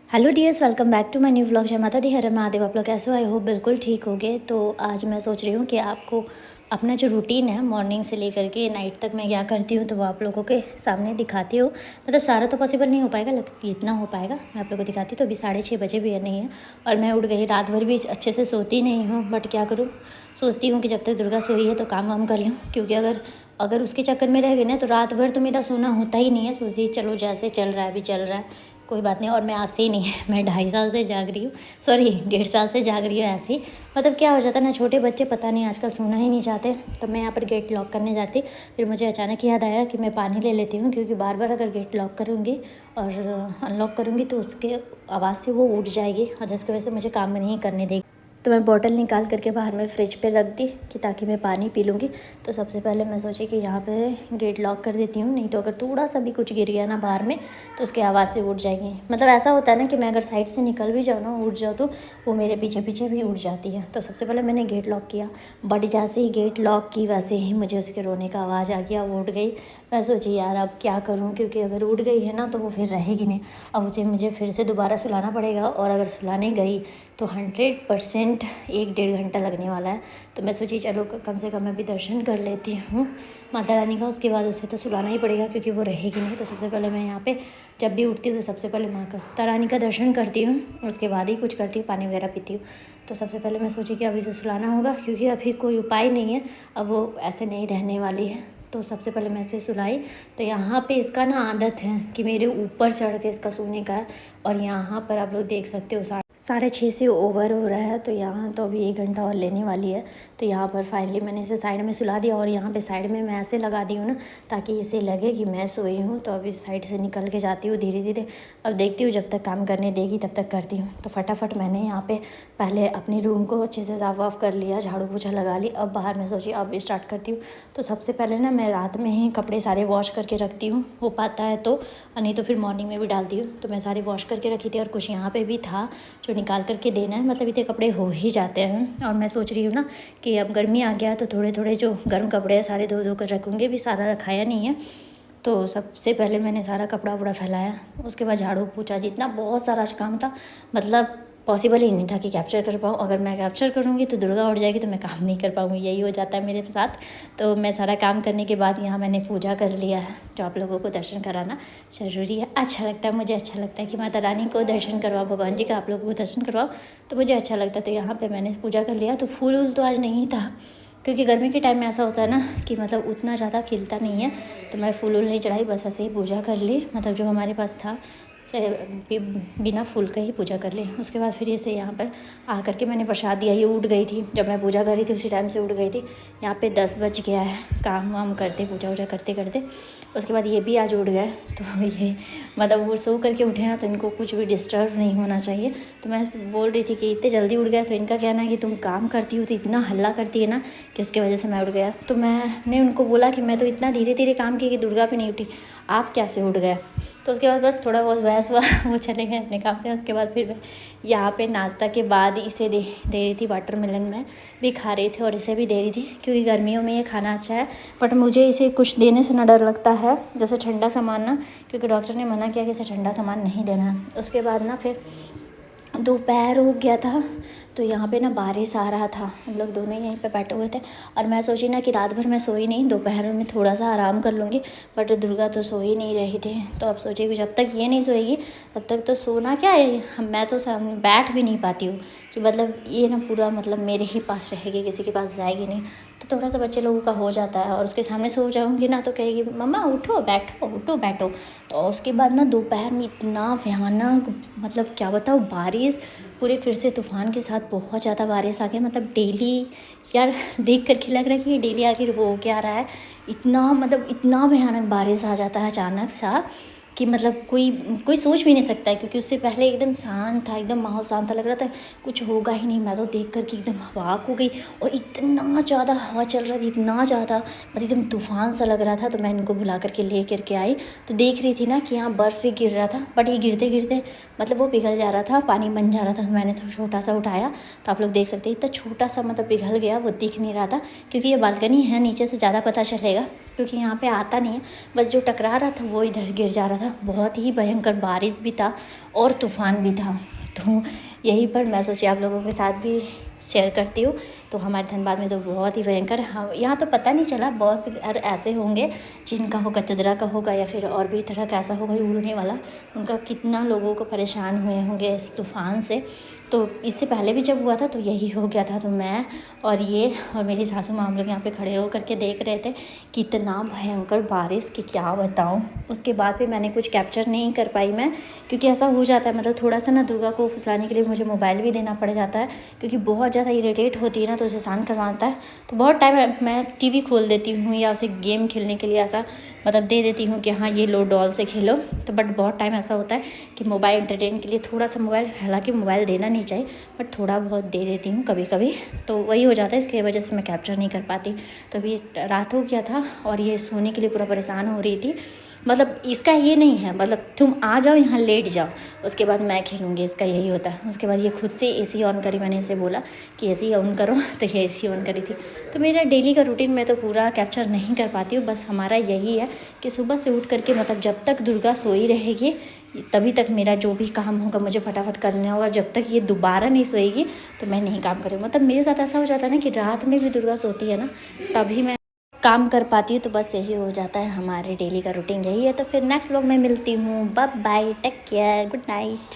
Hello dears, welcome back to my new vlog. जय माता दी, हर महादेव। आप लोग कैसे हो? आई होप बिल्कुल ठीक हो गए। तो आज मैं सोच रही हूँ कि आपको अपना जो रूटीन है मॉर्निंग से लेकर के नाइट तक मैं क्या करती हूँ तो वो आप लोगों के सामने दिखाती हूँ। मतलब सारा तो पॉसिबल नहीं हो पाएगा, लेकिन जितना हो पाएगा मैं आप लोगों को दिखाती हूँ। तो अभी 6:30 बजे भी नहीं है और मैं उठ गई। रात भर भी अच्छे से सोती नहीं हूँ, बट क्या करूँ, सोचती हूँ कि जब तक दुर्गा सोई है तो काम वाम कर लूँ, क्योंकि अगर उसके चक्कर में रह गई ना तो रात भर तो मेरा सोना होता ही नहीं है। सोचती चलो जैसे चल रहा है अभी चल रहा है, कोई बात नहीं। और मैं आज से ही नहीं है, मैं 2.5 साल से जाग रही हूँ, सॉरी 1.5 साल से जाग रही हूँ ऐसे ही। मतलब क्या हो जाता है ना, छोटे बच्चे पता नहीं आजकल सोना ही नहीं चाहते। तो मैं यहाँ पर गेट लॉक करने जाती, फिर मुझे अचानक याद आया कि मैं पानी ले लेती हूँ, क्योंकि बार बार अगर गेट लॉक करूँगी और अनलॉक करूँगी तो उसके आवाज़ से वो उठ जाएगी और जिसकी वजह से मुझे काम नहीं करने देगी। तो मैं बॉटल निकाल करके बाहर में फ्रिज पे रख दी कि ताकि मैं पानी पी लूँगी। तो सबसे पहले मैं सोची कि यहाँ पे गेट लॉक कर देती हूँ, नहीं तो अगर थोड़ा सा भी कुछ गिर गया ना बाहर में तो उसकी आवाज़ से उठ जाएगी। मतलब ऐसा होता है ना कि मैं अगर साइड से निकल भी जाऊँ ना, उठ जाऊँ, तो वो मेरे पीछे पीछे भी उठ जाती है। तो सबसे पहले मैंने गेट लॉक किया, बट जैसे ही गेट लॉक की वैसे ही मुझे उसके रोने का आवाज़ आ गया, वो उठ गई। मैं सोची यार अब क्या करूँ, क्योंकि अगर उठ गई है ना तो वो फिर रहेगी नहीं। अब मुझे फिर से दोबारा सुलाना पड़ेगा, और अगर सुलाने गई तो 100% 1-1.5 घंटा लगने वाला है। तो मैं सोची चलो कम से कम मैं भी दर्शन कर लेती हूँ माता रानी का, उसके बाद उसे तो सुलाना ही पड़ेगा क्योंकि वो रहेगी नहीं। तो सबसे पहले मैं यहाँ पे जब भी उठती हूँ तो सबसे पहले माता रानी का दर्शन करती हूँ, उसके बाद ही कुछ करती हूँ, पानी वगैरह पीती हूँ। तो सबसे पहले मैं सोची कि अभी इसे सुलाना होगा, क्योंकि अभी कोई उपाय नहीं है, अब वो ऐसे नहीं रहने वाली है। तो सबसे पहले मैं इसे सुलाई। तो यहाँ पे इसका ना आदत है कि मेरे ऊपर चढ़ के इसका सोने का है, और यहाँ पर आप लोग देख सकते हो 6:30 से ओवर हो रहा है। तो यहाँ तो अभी 1 घंटा और लेने वाली है। तो यहाँ पर फाइनली मैंने इसे साइड में सुला दिया, और यहाँ पे साइड में मैं ऐसे लगा दी हूँ ना ताकि इसे लगे कि मैं सोई हूँ। तो अभी साइड से निकल के जाती हूँ धीरे धीरे। अब देखती हूँ, जब तक काम करने देगी तब तक करती हूँ। तो फटाफट मैंने यहाँ पे पहले अपने रूम को अच्छे से साफ वाफ कर लिया, झाड़ू पोछा लगा ली। अब बाहर में सोची अब स्टार्ट करती हूँ। तो सबसे पहले ना मैं रात में ही कपड़े सारे वॉश करके रखती हूँ, हो पाता है तो, नहीं तो फिर मॉर्निंग में भी डालती हूँ। तो मैं सारे वॉश करके रखी थी, और कुछ यहाँ पे भी था जो निकाल करके देना है। मतलब इतने कपड़े हो ही जाते हैं। और मैं सोच रही हूँ ना कि अब गर्मी आ गया है तो थोड़े थोड़े जो गर्म कपड़े हैं सारे धो कर रखूँगी, भी सारा रखाया नहीं है। तो सबसे पहले मैंने सारा कपड़ा वपड़ा फैलाया, उसके बाद झाड़ू पोछा, जितना बहुत सारा काम था। मतलब पॉसिबल ही नहीं था कि कैप्चर कर पाऊँ। अगर मैं कैप्चर करूँगी तो दुर्गा उठ जाएगी, तो मैं काम नहीं कर पाऊँगी, यही हो जाता है मेरे साथ। तो मैं सारा काम करने के बाद यहाँ मैंने पूजा कर लिया है, जो आप लोगों को दर्शन कराना ज़रूरी है। अच्छा लगता है, मुझे अच्छा लगता है कि माता रानी को दर्शन करवाओ, भगवान जी का आप लोगों को दर्शन करवाओ, तो मुझे अच्छा लगता है। तो यहाँ पर मैंने पूजा कर लिया। तो फूल वूल तो आज नहीं था, क्योंकि गर्मी के टाइम में ऐसा होता है ना कि मतलब उतना ज़्यादा खिलता नहीं है। तो मैं फूल नहीं चढ़ाई, बस ऐसे ही पूजा कर ली। मतलब जो हमारे पास था बिना फूल का ही पूजा कर ली। उसके बाद फिर इसे यहाँ पर आ करके मैंने प्रसाद दिया। ये उठ गई थी, जब मैं पूजा कर रही थी उसी टाइम से उठ गई थी। यहाँ पे 10 बज गया है, काम वाम करते पूजा वूजा करते करते। उसके बाद ये भी आज उठ गए। तो ये मतलब वो सो करके उठे ना, तो इनको कुछ भी डिस्टर्ब नहीं होना चाहिए। तो मैं बोल रही थी कि इतने जल्दी उठ गया, तो इनका कहना है कि तुम काम करती हो तो इतना हल्ला करती है ना, कि उसकी वजह से मैं उठ गया। तो मैंने उनको बोला कि मैं तो इतना धीरे धीरे काम की कि दुर्गा भी नहीं उठी, आप कैसे उठ गए। तो उसके बाद बस थोड़ा बहुत बहस हुआ, वो चले गए अपने काम से। उसके बाद फिर मैं यहाँ पे नाश्ता के बाद इसे दे रही थी, वाटरमेलन में भी खा रही थी और इसे भी दे रही थी, क्योंकि गर्मियों में ये खाना अच्छा है। बट मुझे इसे कुछ देने से ना डर लगता है, जैसे ठंडा सामान ना, क्योंकि डॉक्टर ने मना किया कि इसे ठंडा सामान नहीं देना है। उसके बाद ना फिर दोपहर हो गया था, तो यहाँ पे ना बारिश आ रहा था। हम लोग दोनों ही यहीं पे बैठे हुए थे, और मैं सोची ना कि रात भर मैं सोई नहीं, दोपहर में थोड़ा सा आराम कर लूँगी। बट दुर्गा तो सो ही नहीं रही थी। तो अब सोची कि जब तक ये नहीं सोएगी तब तक तो सोना क्या है, मैं तो सामने बैठ भी नहीं पाती हूँ, कि मतलब ये ना पूरा मतलब मेरे ही पास रहेगी, किसी के पास जाएगी नहीं। तो थोड़ा सा बच्चे लोगों का हो जाता है, और उसके सामने सो जाऊँगी ना तो कहेगी मम्मा उठो बैठो उठो बैठो। तो उसके बाद ना दोपहर में इतना भयानक, मतलब क्या बताऊँ, बारिश पूरे फिर से तूफ़ान के साथ बहुत ज़्यादा बारिश आ गई। मतलब डेली यार देख करके लग रहा है कि डेली आखिर हो क्या रहा है। इतना मतलब इतना भयानक बारिश आ जाता है अचानक सा, कि मतलब कोई सोच भी नहीं सकता है, क्योंकि उससे पहले एकदम शांत था, एकदम माहौल शांत था, लग रहा था कुछ होगा ही नहीं। मैं तो देख करके एकदम हवाक हो गई, और इतना ज़्यादा हवा चल रहा था, इतना ज़्यादा मतलब एकदम तूफ़ान सा लग रहा था। तो मैं इनको बुला करके ले करके आई, तो देख रही थी ना कि यहाँ बर्फ़ भी गिर रहा था, बट ये गिरते गिरते मतलब वो पिघल जा रहा था, पानी बन जा रहा था। मैंने तो छोटा सा उठाया, तो आप लोग देख सकते हैं इतना छोटा सा मतलब पिघल गया, वो दिख नहीं रहा था, क्योंकि ये बालकनी है, नीचे से ज़्यादा पता चलेगा, क्योंकि यहाँ पे आता नहीं है। बस जो टकरा रहा था वो इधर गिर जा रहा था, था, बहुत ही भयंकर बारिश भी था और तूफ़ान भी था। तो यहीं पर मैं सोची आप लोगों के साथ भी शेयर करती हूँ। तो हमारे धनबाद में तो बहुत ही भयंकर, हाँ यहाँ तो पता नहीं चला, बहुत से घर ऐसे होंगे जिनका होगा चदरा का होगा या फिर और भी तरह का ऐसा होगा उड़ने वाला, उनका कितना लोगों को परेशान हुए होंगे इस तूफ़ान से। तो इससे पहले भी जब हुआ था तो यही हो गया था। तो मैं और ये और मेरी सासू माँ हम लोग यहाँ पे खड़े होकर के देख रहे थे कितना भयंकर बारिश कि क्या बताऊँ। उसके बाद फिर मैंने कुछ कैप्चर नहीं कर पाई मैं, क्योंकि ऐसा हो जाता है, मतलब थोड़ा सा ना दुर्गा को फुसलाने के लिए मुझे मोबाइल भी देना पड़ जाता है, क्योंकि बहुत ज़्यादा इरिटेट होती है ना तो उसे शांत करवाता है। तो बहुत टाइम मैं टीवी खोल देती हूँ या उसे गेम खेलने के लिए ऐसा मतलब दे देती हूँ कि हाँ ये लो डॉल से खेलो। तो बट बहुत टाइम ऐसा होता है कि मोबाइल एंटरटेन के लिए थोड़ा सा मोबाइल, हालांकि मोबाइल देना नहीं चाहिए बट थोड़ा बहुत दे देती हूँ कभी कभी, तो वही हो जाता है, इसकी वजह से मैं कैप्चर नहीं कर पाती। तो अभी रात हो गया था और ये सोने के लिए पूरा परेशान हो रही थी। मतलब इसका ये नहीं है मतलब तुम आ जाओ यहाँ लेट जाओ उसके बाद मैं खेलूँगी, इसका यही होता है। उसके बाद ये खुद से एसी ऑन करी, मैंने इसे बोला कि एसी ऑन करो तो ये एसी ऑन करी थी। तो मेरा डेली का रूटीन मैं तो पूरा कैप्चर नहीं कर पाती हूँ, बस हमारा यही है कि सुबह से उठ करके मतलब जब तक दुर्गा सोई रहेगी तभी तक मेरा जो भी काम होगा मुझे फटाफट करना होगा। जब तक ये दोबारा नहीं सोएगी तो मैं नहीं काम करूँगी। मतलब मेरे साथ ऐसा हो जाता है ना कि रात में भी दुर्गा सोती है ना तभी मैं काम कर पाती हूँ। तो बस यही हो जाता है, हमारे डेली का रूटीन यही है। तो फिर नेक्स्ट व्लॉग में मिलती हूँ। Bye bye, take care, good night.